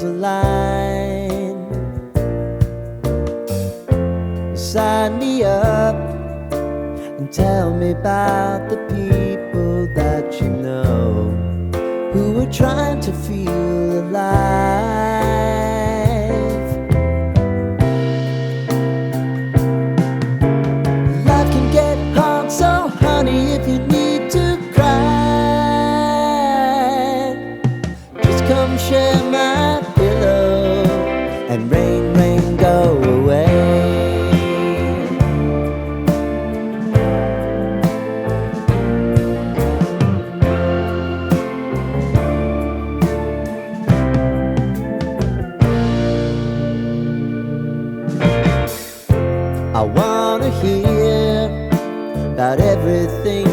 stars align. Sign me up and tell me about the people that you know who are trying to feel alive. Life can get hard, so honey, if you need to cry, just come share my pillow and rain, rain, go away. I wanna hear about everything